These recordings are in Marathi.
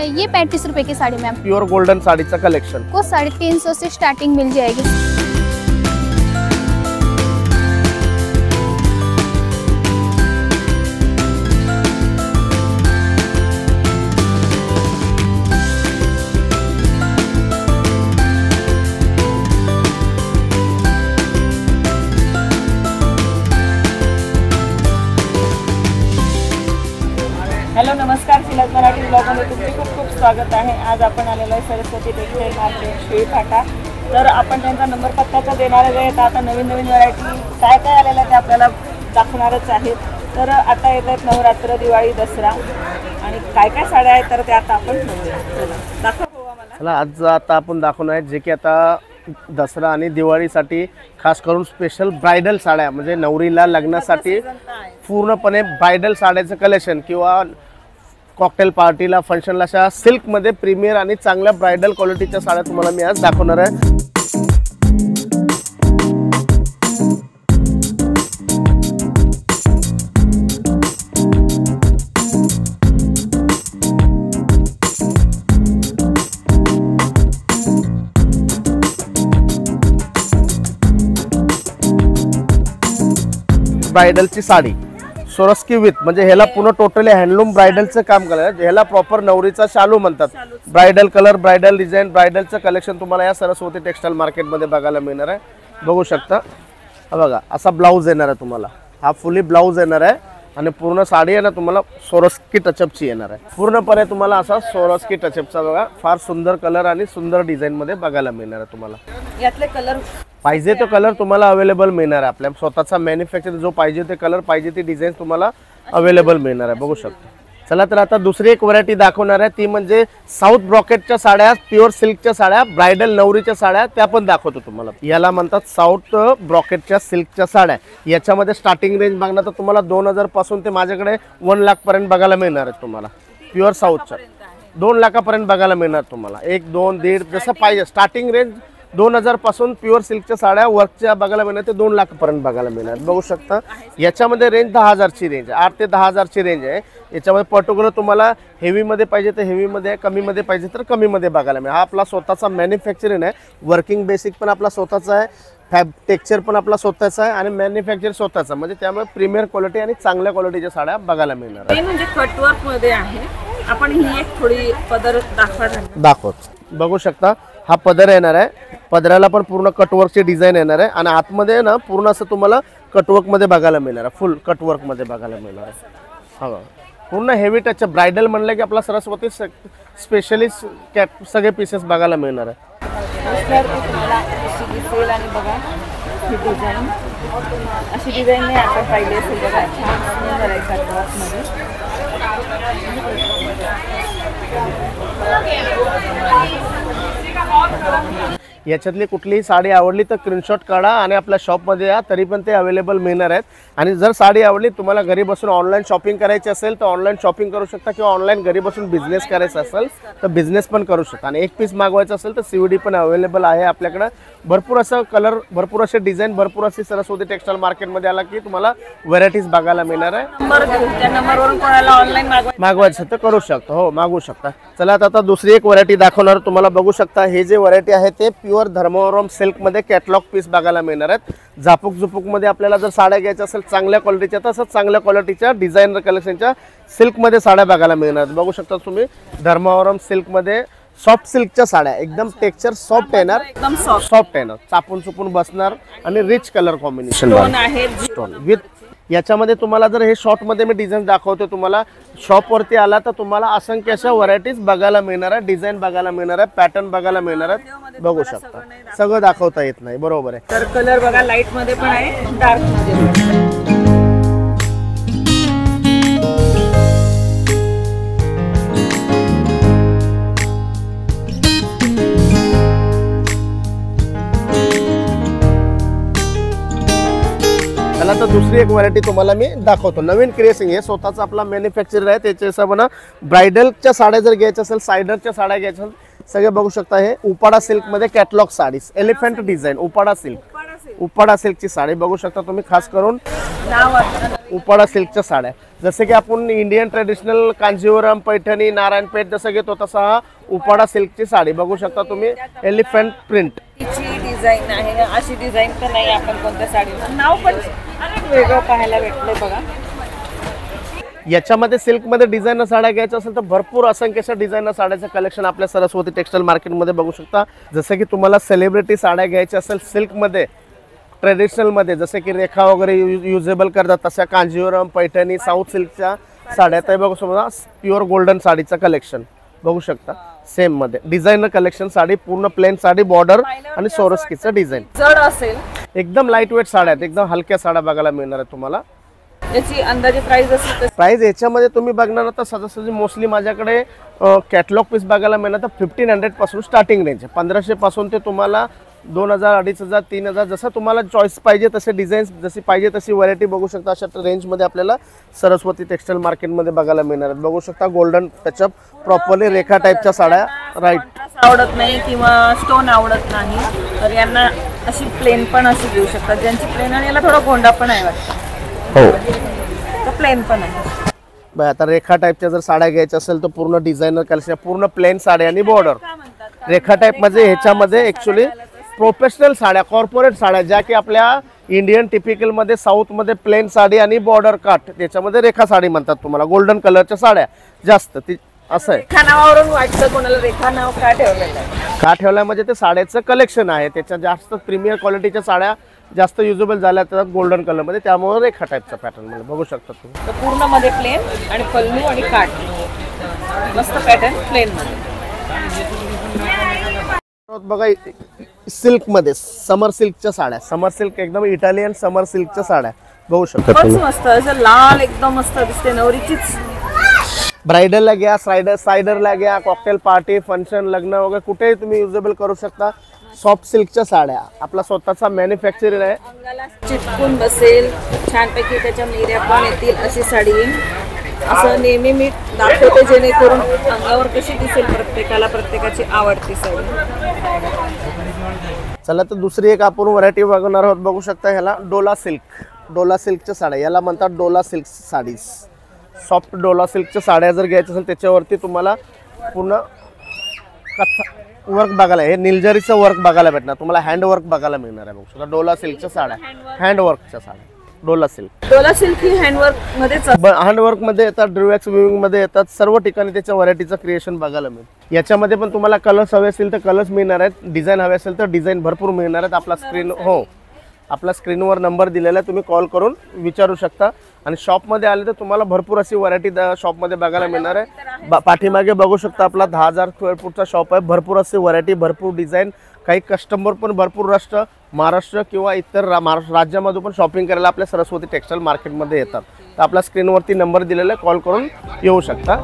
ये 35 रुपए की sari ma'am, pure golden sari का कलेक्शन को 350 से स्टार्टिंग मिल जाएगी। हॅलो नमस्कार, सिलत मराठी ब्लॉगमध्ये तुमचे खूप खूप स्वागत आहे। आज आपण आलेलो आहे सरस्वती टेक्सटाईल मार्केट शिळीफाटा। तर आपण त्यांचा नंबर पत्ता देणार आहे। आता नवीन व्हरायटी काय काय आलेलं आहे ते आपल्याला दाखवणारच आहेत। तर आता येत आहेत नवरात्र, दिवाळी, दसरा आणि काय काय साड्या आहेत तर ते आता आपण दाखवू आम्हाला। चला आज आता आपण दाखवणार आहे जे की आता दसरा आणि दिवाळीसाठी खास करून स्पेशल ब्राइडल साड्या, म्हणजे नवरीला लग्नासाठी पूर्णपणे ब्राइडल साड्याचं कलेक्शन किंवा कॉकटेल पार्टीला, फंक्शनला अशा सिल्कमध्ये प्रीमियर आणि चांगल्या ब्राइडल क्वालिटीच्या साड्या तुम्हाला मी आज दाखवणार आहे। ब्राइडलची साडी सोरस्की विथ, म्हणजे ह्याला पूर्ण टोटली हँडलूम ब्राइडलचं काम केलं आहे। ह्याला प्रॉपर नवरीचा शालू म्हणतात। ब्राइडल कलर, ब्राइडल डिझाइन, ब्राइडलचं कलेक्शन तुम्हाला या सरस्वती टेक्सटाईल मार्केटमध्ये बघायला मिळणार आहे। बघू शकता, हा बघा असा ब्लाऊज येणार आहे तुम्हाला, हा फुली ब्लाऊज येणार आहे आणि पूर्ण साडी आहे ना तुम्हाला सोरस्की टचअपची येणार आहे। पूर्णपणे तुम्हाला असा सोरस्की टचअपचा बघा फार सुंदर कलर आणि सुंदर डिझाईनमध्ये बघायला मिळणार आहे। तुम्हाला यातले कलर पाहिजे तो कलर तुम्हाला अवेलेबल मिळणार आहे। आपल्या स्वतःचा मॅन्युफॅक्चर जो पाहिजे ते कलर, पाहिजे ती डिझाईन तुम्हाला अवेलेबल मिळणार आहे। बघू शकता। चला तर आता दुसरी एक व्हरायटी दाखवणार आहे, ती म्हणजे साऊथ ब्रॉकेटच्या साड्या, प्युअर सिल्कच्या साड्या, ब्राइडल नवरीच्या साड्या, त्या पण दाखवतो तुम्हाला। याला म्हणतात साऊथ ब्रॉकेटच्या सिल्कच्या साड्या। याच्यामध्ये स्टार्टिंग रेंज बघणार तर तुम्हाला 2000 पासून ते माझ्याकडे 1 लाख पर्यंत बघायला मिळणार आहे तुम्हाला। प्युअर साऊथच्या 2 लाखापर्यंत बघायला मिळणार तुम्हाला। 1, 2, 1.5 जसं पाहिजे। स्टार्टिंग रेंज 2000 पासून प्युअर सिल्कच्या साड्या वर्कच्या बघायला मिळणार ते 2 लाखापर्यंत बघायला मिळणार। बघू शकता याच्यामध्ये रेंज 10,000 ची रेंज, 8 ते 10,000 ची रेंज आहे। याच्यामध्ये पर्टिक्युलर तुम्हाला हेवीमध्ये पाहिजे तर हेवीमध्ये, कमीमध्ये पाहिजे तर कमीमध्ये बघायला मिळेल। हा आपला स्वतःचा मॅन्युफॅक्चरिंग आहे, वर्किंग बेसिक पण आपला स्वतःचा आहे, टेक्स्चर पण आपला स्वतःचा आहे आणि मॅन्युफॅक्चर स्वतःचा, म्हणजे त्यामुळे प्रीमियर क्वालिटी आणि चांगल्या क्वालिटीच्या साड्या बघायला मिळणार आहे। म्हणजे कटवर्क मध्ये आहे। आपण ही एक थोडी पदर दाखवत बघू शकता, हा पदर येणार आहे। पदराला पण पूर्ण कटवर्कची डिझाईन येणार आहे आणि आतमध्ये ना पूर्ण असं तुम्हाला कटवर्क मध्ये बघायला मिळणार आहे, फुल कटवर्क मध्ये बघायला मिळणार आहे। हा पूर्ण हेवी टच ब्राइडल म्हणलं की आपला सरस्वती स्पेशलिस्ट कॅप सगळे पीसेस बघायला मिळणार आहे। आणि बघा ही डिझाईन, अशी डिझाईन नाही आपण पाहिली असेल बघा, छान सुंदर आहे कटवर्कमध्ये। याच्यातली कुठलीही साडी आवडली तर स्क्रीनशॉट काढा आणि आपल्या शॉपमध्ये या, तरी पण ते अवेलेबल मिळणार आहेत। आणि जर साडी आवडली, तुम्हाला घरी बसून ऑनलाईन शॉपिंग करायची असेल तर ऑनलाईन शॉपिंग करू शकता, किंवा ऑनलाईन घरी बसून बिझनेस करायचा असेल तर बिझनेस पण करू शकता। आणि 1 पीस मागवायचं असेल तर COD पण अवेलेबल आहे आपल्याकडे। भरपूर असं कलर, भरपूर असे डिझाईन, भरपूर अशी सरस्वती टेक्सटाईल मार्केटमध्ये आला की तुम्हाला व्हरायटीज बघायला मिळणार आहे। त्या नंबरवरून कोणाला ऑनलाईन मागवायचं तर करू शकता, हो मागवू शकता। चला आता दुसरी एक व्हरायटी दाखवणार तुम्हाला। बघू शकता हे जे व्हरायटी आहे ते प्युअर धर्मावरम सिल्क मध्ये कॅटलॉग पीस बघायला मिळणार आहेत। झापूक झुपूक मध्ये आपल्याला जर साड्या घ्यायच्या असेल चांगल्या क्वालिटीच्या, तसंच चांगल्या क्वालिटीच्या डिझायनर कलेक्शनच्या सिल्क मध्ये साड्या बघायला मिळणार। बघू शकता तुम्ही धर्मावरम सिल्क मध्ये सॉफ्ट सिल्कच्या साड्या, एकदम टेक्स्चर सॉफ्ट येणार, एकदम सॉफ्ट येणार, चापून चुपून बसणार आणि रिच कलर कॉम्बिनेशन विथ। याच्यामध्ये तुम्हाला जर हे शॉर्ट मध्ये मी डिझाईन दाखवतो तुम्हाला, शॉप वरती आला तर तुम्हाला असंख्य अशा व्हरायटीज बघायला मिळणार आहे, डिझाईन बघायला मिळणार आहे, पॅटर्न बघायला मिळणार आहे। बघू शकता सगळं दाखवता येत नाही, बरोबर आहे। तर कलर बघा, लाईट मध्ये पण आहे, डार्क मध्ये पण। चला तर दुसरी एक व्हरायटी तुम्हाला मी दाखवतो। नवीन क्रिएशन आहे, स्वतःचा आपला मॅन्युफॅक्चर आहे। त्याच्या हिशोबाने ब्राइडलच्या साड्या जर घ्यायच्या असेल, सायडरच्या साड्या घ्यायच्या असेल, सगळे बघू शकता हे उपाडा सिल्क मध्ये catalogue saris, elephant design, Uppada silk, Uppada सिल्कची साडी बघू शकता तुम्ही। खास करून उपाडा सिल्कच्या साड्या, जसे की आपण इंडियन ट्रेडिशनल कांजीवरम, पैठणी, नारायणपेठ जसं घेतो तसा हा उपाडा सिल्कची साडी बघू शकता तुम्ही. एलिफंट प्रिंट तिची डिझाईन आहे, अशी डिझाईन तर नाही आपण कोणत्या साडीवर. नाव पण अनेक वेगळं पाहायला भेटलंय बघा. याच्यामध्ये सिल्कमध्ये डिझायनर साड्या घ्यायच्या असेल तर भरपूर असंख्य डिझायनर साड्याचं कलेक्शन आपल्या सरस्वती टेक्सटाईल मार्केटमध्ये बघू शकता. जसं की तुम्हाला सेलिब्रिटी साड्या घ्यायच्या असेल सिल्कमध्ये, ट्रेडिशनलमध्ये, जसे की रेखा वगैरे युजेबल करतात तशा कांजीवरम, पैठणी, साऊथ सिल्कच्या साड्या. तर बघू शकता प्युअर गोल्डन साडीचं कलेक्शन बघू शकता. सेम मध्ये डिझायनर कलेक्शन साडी, पूर्ण प्लेन साडी, बॉर्डर आणि सोरस्कीचं डिझाईन. जड असेल, एकदम लाईट वेट साड्या आहेत, एकदम हलक्या साड्या बघायला मिळणार आहे तुम्हाला. याची अंदाजे प्राइस असेल प्राइस याच्यामध्ये तुम्ही बघणार तर सहजासहजी मोस्टली माझ्याकडे कॅटलॉग पीस बघायला मिळणार तर 1500 पासून स्टार्टिंग रेंज आहे. 1500 पासून ते तुम्हाला 2000, 2500, 3000 जसं तुम्हाला चॉईस पाहिजे तसे डिझाईन्स, जशी पाहिजे तशी व्हरायटी बघू शकता. अशा रेंजमध्ये आपल्याला सरस्वती टेक्सटाईल मार्केटमध्ये बघायला मिळणार आहेत. बघू शकता गोल्डन टचअप, प्रॉपरली रेखा टाईपच्या साड्या. राईट, आवडत नाही किंवा स्टोन आवडत नाही तर यांना अशी प्लेन पण अशी घेऊ शकतात. ज्यांची प्लेन आणि याला थोडा गोंडा पण आहे वाटतं. हो, तर प्लेन पण आहे. बघा आता रेखा टाईपच्या जर साड्या घ्यायच्या असेल तर पूर्ण डिझायनर कलेक्शन, पूर्ण प्लेन साड्या आणि बॉर्डर. रेखा टाईप मध्ये ह्याच्यामध्ये ऍक्च्युली प्रोफेशनल साड्या, कॉर्पोरेट साड्या, ज्या की आपल्या इंडियन टिपिकल मध्ये साऊथ मध्ये प्लेन साडी आणि बॉर्डर काट, त्याच्यामध्ये रेखा साडी म्हणतात तुम्हाला. गोल्डन कलरच्या साड्या जास्त ती असं आहे. रेखा नावावरून वाटतं कोणाला रेखा नाव का ठेवलेलं आहे? का ठेवलं म्हणजे ते साड्याचं कलेक्शन आहे, त्याच्या जास्त प्रीमियर क्वालिटीच्या साड्या जास्त युजेबल झाल्या त्यात गोल्डन कलर मध्ये, त्यामुळे रेखा टाईपचा पॅटर्न मध्ये बघू शकता तुम्ही. तर पूर्ण मध्ये प्लेन आणि पल्लू आणि काठ मस्त पॅटर्न प्लेन मध्ये. बघा सिल्क मध्ये समर सिल्कच्या साड्या, समर सिल्क एकदम इटालियन समर सिल्कच्या साड्या बघू शकता खूपच मस्त, असं लाल एकदम मस्त दिसते. नवरीचीच ब्रायडलला घ्या, सायडरला घ्या, कॉकटेल पार्टी, फंक्शन, लग्न वगैरे कुठेही तुम्ही युजेबल करू शकता. सॉफ्ट सिल्कच्या साड्या, आपला स्वतःचा मॅन्युफॅक्चरिंग आहे. अंगाला चिटकून बसेल, छानपैकी त्याच्या मिऱ्या पण येतील अशी साडी. असं नेहमी मी दाखवते जेणेकरून अंगावर कशी दिसेल प्रत्येकाला, प्रत्येकाची आवडती साडी. चला तर दुसरी एक आपण व्हरायटी बघणार आहोत. बघू शकता ह्याला डोला सिल्क, डोला सिल्कच्या साड्या, याला म्हणतात Dola silk sarees. Soft Dola सिल्कच्या साड्या जर घ्यायच्या असेल त्याच्यावरती तुम्हाला पूर्ण कथा वर्क बघायला, हे निलजरीचं वर्क बघायला भेटणार तुम्हाला, हँड वर्क बघायला मिळणार आहे. बघू शकता डोला सिल्कच्या साड्या, हँड वर्कच्या साड्या, डोला सिल्क. डोला सिल्क ही हँडवर्क मध्येच हँडवर्क मध्ये येतात, ड्रिवॅक्स विविंग मध्ये येतात, सर्व ठिकाणी त्याच्या व्हरायटीचं क्रिएशन बघायला मिळेल. याच्यामध्ये पण तुम्हाला कलर्स हवे असतील तर कलर्स मिळणार आहेत, डिझाईन हवे असेल तर डिझाईन भरपूर मिळणार आहेत. आपला स्क्रीन, हो आपला स्क्रीनवर नंबर दिलेला आहे, तुम्ही कॉल करून विचारू शकता. आणि शॉपमध्ये आले तर तुम्हाला भरपूर अशी व्हरायटी शॉपमध्ये बघायला मिळणार आहे. पाठीमागे बघू शकता आपला 10,000 स्क्वेअर फूटचा शॉप आहे. भरपूर अशी व्हरायटी, भरपूर डिझाईन. काही कस्टमर पण भरपूर महाराष्ट्र किंवा इतर राज्यामधून पण शॉपिंग करायला आपल्या सरस्वती टेक्सटाईल मार्केटमध्ये येतात. तर आपला स्क्रीनवरती नंबर दिलेला आहे, कॉल करून येऊ शकता.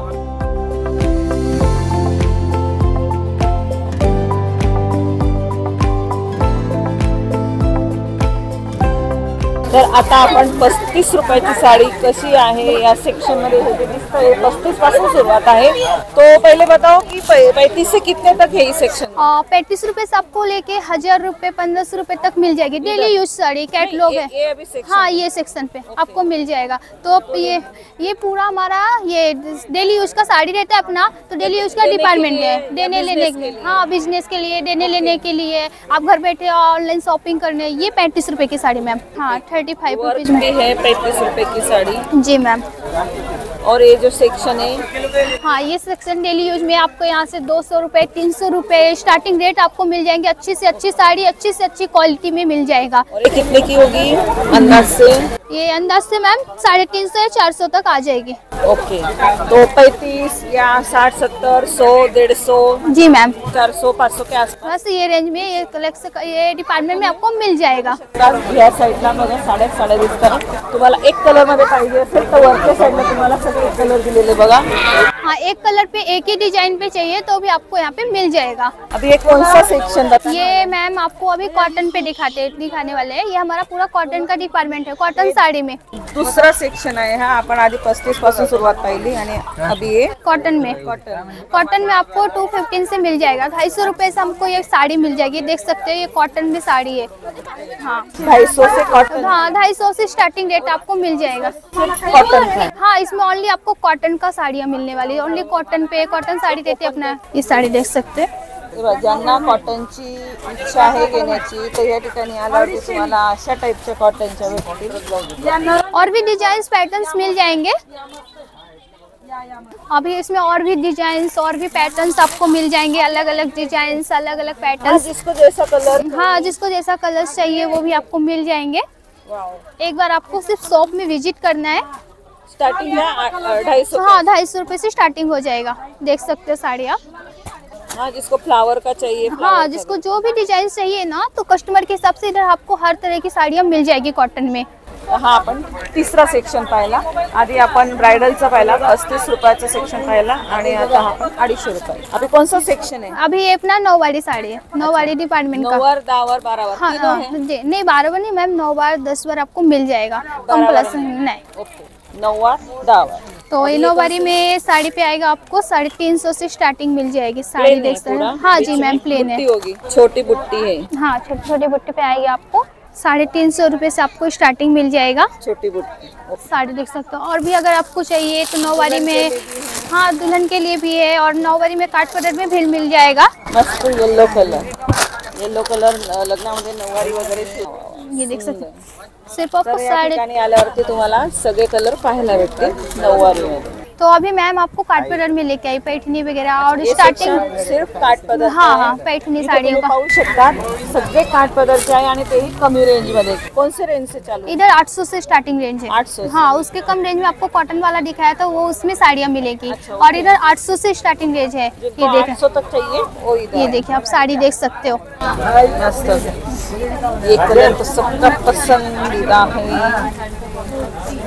तर आता आपण 35 रुपयाची साड़ी कशी आहे या सेक्शन मध्ये होती दिसतंय. 35 पासून सुरुवात आहे. तो पहले बताओ कि 35 से कितने तक है ये सेक्शन? 35 रुपए से आपको लेके 1000 रुपए 1500 रुपए तक मिल जाएगी. डेली यूज साड़ी कैटलॉग है. ये अभी सेक्शन, हाँ ये सेक्शन पे आपको मिल जाएगा. तो ये पूरा हमारा ये डेली यूज का साड़ी रहता है अपना, तो डेली यूज का डिपार्टमेंट है. देने लेने के लिए, हाँ बिजनेस के लिए, देने लेने के लिए, आप घर बैठे ऑनलाइन शॉपिंग करने. ये 35 रुपए की साड़ी मैम. हाँ 35 रुपीज भी है 35 रुपए की साड़ी. जी मैम. और ये जो सेक्शन है, हाँ ये सेक्शन डेली यूज में आपको यहाँ से 200 रुपए 300 रुपए स्टार्टिंग रेट आपको मिल जाएंगे. अच्छी से अच्छी साड़ी अच्छी से अच्छी क्वालिटी में मिल जाएगा. और ये कितने की होगी अंदाज से? ये अंदाज से मैम 350 या 400 तक आ जाएगी. ओके, तो 35 या 60 70 100 150 जी मैम 400 500 के आसपास बस ये रेंज में ये कलेक्शन ये डिपार्टमेंट में आपको मिल जाएगा. या साईडला बघा साड्या दिसतात. तुम्हाला एक कलर मध्ये पाहिजे असेल तर वरच्या साईडला तुम्हाला सगळे कलर दिलेले बघा. हाँ, एक कलर पे एक ही डिजाइन पे चाहिए तो भी आपको यहाँ पे मिल जाएगा। अभी ये कौन सा सेक्शन बताइए? ये मैम आपको अभी कॉटन पे दिखाने वाले हैं। ये हमारा पूरा कॉटन का डिपार्टमेंट है, कॉटन साड़ी में। दुसरा सेक्शन आहे हा। आपण आधी 35 पासून सुरुवात पाहिली आणि अभी ये कॉटन में कॉटन में आपको 215 से मिल जाएगा। 250 रुपए से हमको ये साड़ी मिल जाएगी। देख सकते हो ये कॉटन में साड़ी है। हाँ, 250 से कॉटन। हाँ, 250 से स्टार्टिंग रेट आपको मिल जाएगा कॉटन का। हाँ, इसमें ओनली आपको कॉटन का साड़ियाँ मिलने वाली है। ओनली कॉटन पे कॉटन साड़ी देते हैं अपना। ये साड़ी देख सकते हैं। ज्यांना कॉटनची इच्छा आहे घेण्याची तर या ठिकाणी आल्यावरती तुम्हाला अशा टाईपच्या कॉटनच्या भेटतील। और भी डिजाइन पैटर्न्स मिल जाएंगे। अभी इसमें और भी डिजाइन्स और भी पैटर्न्स आपको मिल जाएंगे। अलग अलग डिजाइन्स, अलग अलग पैटर्न्स। जिसको जैसा कलर, हाँ, जिसको जैसा कलर चाहिए वो भी आपको मिल जाएंगे। एक बार आपको सिर्फ शॉप में विजिट करना है। स्टार्टिंग है 250। हाँ, 250 रुपए से स्टार्टिंग हो जाएगा। देख सकते हो साड़ी आप। हाँ, जिसको फ्लावर का चाहिए, हाँ, जिसको जो भी डिजाइन चाहिए ना, तो कस्टमर के हिसाब से इधर आपको हर तरह की साड़ियाँ मिल जाएगी कॉटन में। हा आपण तिसरा सेक्शन पाहिला। आधी आपण ब्राइडलचा पाहिला, 35 रुपयाचा सेक्शन पाहिला आणि आता आपण 250 रुपये। अभी कौन सा सेक्शन है? अभी ये अपना 9 वाली साड़ी है, 9 वाली डिपार्टमेंट का। 9 वार, 10 वार, 12 वार हाँ, तीनों है? नहीं 12 वार नहीं मैम, 9 बार 10 बार आपको मिल जाएगा। कम प्लस नहीं। ओके, 9 वार, 10 वार। तो ये 9 वारी में साड़ी पे आएगा आपको 350 से स्टार्टिंग मिल जाएगी साड़ी। देख सकते हैं। हाँ जी मैम, प्लेन है। होगी, छोटी बुट्टी है। हाँ, छोटी छोटी बुट्टी पे आएगी आपको 350 रुपए से आपको स्टार्टिंग मिल जाएगा। छोटी बुट्टी साड़ी देख सकते हो। और भी अगर आपको चाहिए तो 9 वारी में, हाँ, दुल्हन के लिए भी है। और 9 वारी में काट पदर में भी मिल जाएगा। मस्त येलो कलर लग्नामध्ये 9 वारी वगैरे। ये देख सकते हो। सिर्फ आपको तर या साड़ी। ठिकाणी आल्यावरती तुम्हाला सगळे कलर पाहायला भेटतील 9 वारी मध्ये। तो अभी मैम आपको काट पदर में लेके आई पैठनी वगैरह और स्टार्टिंग। सिर्फ काठ पदर। हाँ, पैठनी साड़ियों का पाहू शकता सगळे काठ पदरचे आहे आणि तेही कमी रेंज मध्ये। कौन से रेंज से चालू? इधर 800 से स्टार्टिंग रेंज है। 800 से। हाँ, उसके कम रेंज में आपको कॉटन वाला दिखाया था, वो उसमें साड़ियाँ मिलेगी। और इधर 800 से स्टार्टिंग रेंज है। ये देखें, 800 तक चाहिए वो इधर। ये देखिए आप साड़ी देख सकते हो। मस्त, ये कलर तो सबका पसंदीदा है।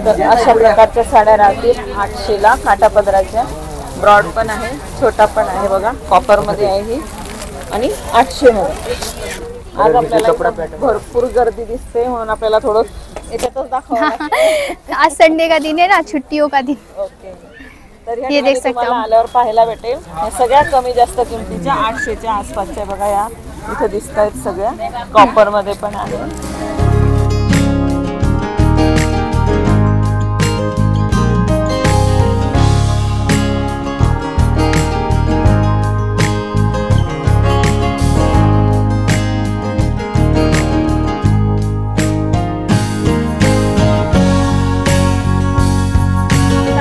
तर अशा प्रकारच्या साड्या राहतील 800 ला। काटा पदराच्या, ब्रॉड पण आहे, छोटा पण आहे बघा, कॉपर मध्ये आहे ही आणि 800 मध्ये। आज आपल्याला भरपूर गर्दी दिसते म्हणून आपल्याला थोडं याच्यातच दाखवावं। आज संडे का दिन है ना, छुट्टियों का दिन। ओके, तर ये देख सकते हो। आल्यावर पाहायला भेटेल हे सगळ्यात कमी जास्त किमतीच्या 800च्या आसपासच्या बघा या इथे दिसत आहेत सगळ्या। कॉपर मध्ये पण आहे।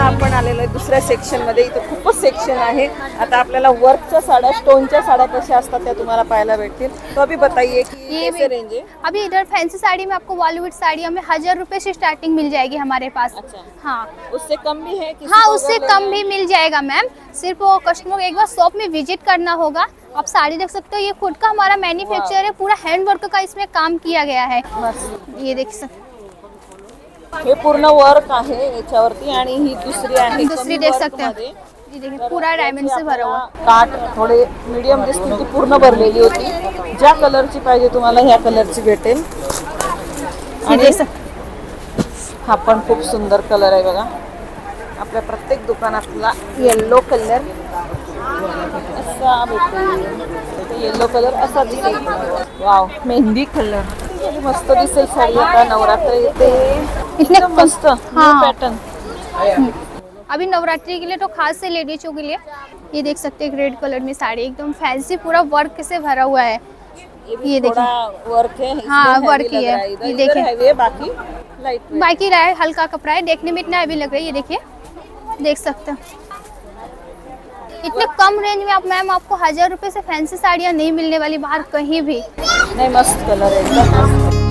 आपण आलेलो आहे दुसऱ्या सेक्शन मध्ये। इथे खूपच सेक्शन आहे। आता आपल्याला वर्कच्या साड्या, स्टोनच्या साड्या कशा असतात त्या तुम्हाला पाहायला भेटतील। तो अभी बताइए कि ये कैसे रेंज है? अभी इधर फैंसी साड़ी में आपको बॉलीवुड साड़ियों में 1000 रुपए से स्टार्टिंग मिल जाएगी हमारे पास। अच्छा, हाँ, उससे कम भी है? किसी हाँ, को उससे अगर कम भी मिल जाएगा मैम। सिर्फ वो कस्टमर को एक बार शॉप में विजिट करना होगा। आप साड़ी देख सकते हो, ये खुद का हमारा मैन्युफैक्चर है। पूरा हैंड वर्क का इसमें काम किया गया है। ये देख सकते, हे पूर्ण वर्क आहे याच्यावरती आणि ही दुसरी आहे। दूसरी देख सकते हैं। ये देखिए पूरा डायमंड से भरा हुआ। काठ थोडे मीडियम दिसते, ती पूर्ण भरलेली होती। ज्या कलरची पाहिजे तुम्हाला ह्या कलरची भेटेल। ये देख सकते, हा पण खूप सुंदर कलर आहे बघा। आपल्या प्रत्येक दुकानातला येलो कलर असा भेटेल। येलो कलर असा दिसेल। वाव, मेहंदी कलर मस्त दिसेल साडी। आता नवरात्र येते, इतने एकदम मस्त हाँ। पॅटर्न। अभी नवरात्रि के लिए तो खास से लेडीजों के लिए ये देख सकते हैं, रेड कलर में साड़ी एकदम फैंसी, पूरा वर्क से भरा हुआ है। ये देखिए, वर्क है। हाँ, वर्क ही है। ये देखिए, है बाकी लाइट बाकी रहा है, हल्का कपड़ा है, देखने में इतना हैवी लग रहा है। ये देखिए, देख सकते हो इतने कम रेंज में आप मैम आपको 1000 रुपए से फैंसी साड़ियाँ नहीं मिलने वाली बाहर कहीं भी। नहीं, मस्त कलर है एकदम मस्त।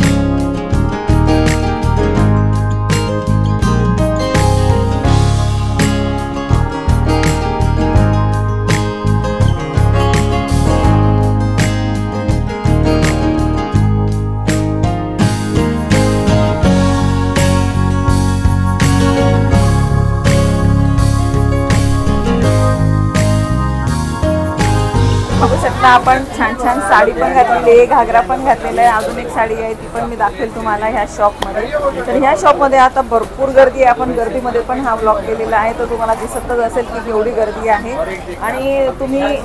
बघू शकता आपण छान छान साडी पण घातलेली आहे, घागरा पण घातलेला आहे. अजून एक साडी आहे ती पण मी दाखवेल तुम्हाला ह्या शॉपमध्ये. तर ह्या शॉपमध्ये आता भरपूर गर्दी आहे. आपण गर्दीमध्ये पण हा ब्लॉग केलेला आहे, तर तुम्हाला दिसतच असेल की केवढी गर्दी आहे. आणि तुम्ही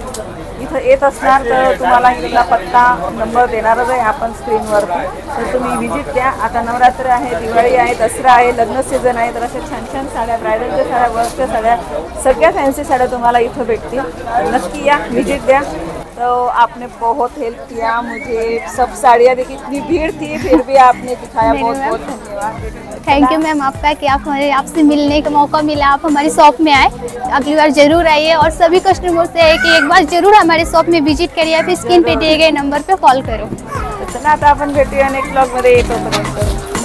इथं येत असणार तर तुम्हाला इथला पत्ता नंबर देणारच आहे आपण स्क्रीनवरती. तर तुम्ही व्हिजिट द्या. आता नवरात्र आहे, दिवाळी आहे, दसरा आहे, लग्न सीझन आहे, तर अशा छान छान साड्या, ब्रायडलच्या साड्या, वर्कच्या साड्या, सगळ्या फॅन्सी साड्या तुम्हाला इथं भेटतील. नक्की या, व्हिजिट द्या. तो आपने बहुत हेल्प किया मुझे, सब साड़ियाँ देखी, इतनी भीड़ थी फिर भी आपने दिखाया, बहुत बहुत धन्यवाद. थैंक यू मैम आपका कि आप हमारे आपसे मिलने का मौका मिला, आप हमारी शॉप में आए. अगली बार जरूर आइए और सभी कस्टमर से है कि एक बार जरूर हमारे शॉप में विजिट करिए, फिर स्क्रीन पे दिए गए नंबर पे कॉल करो. चला आता आपण भेटूया नेक्स्ट ब्लॉग मध्ये. तोपर्यंत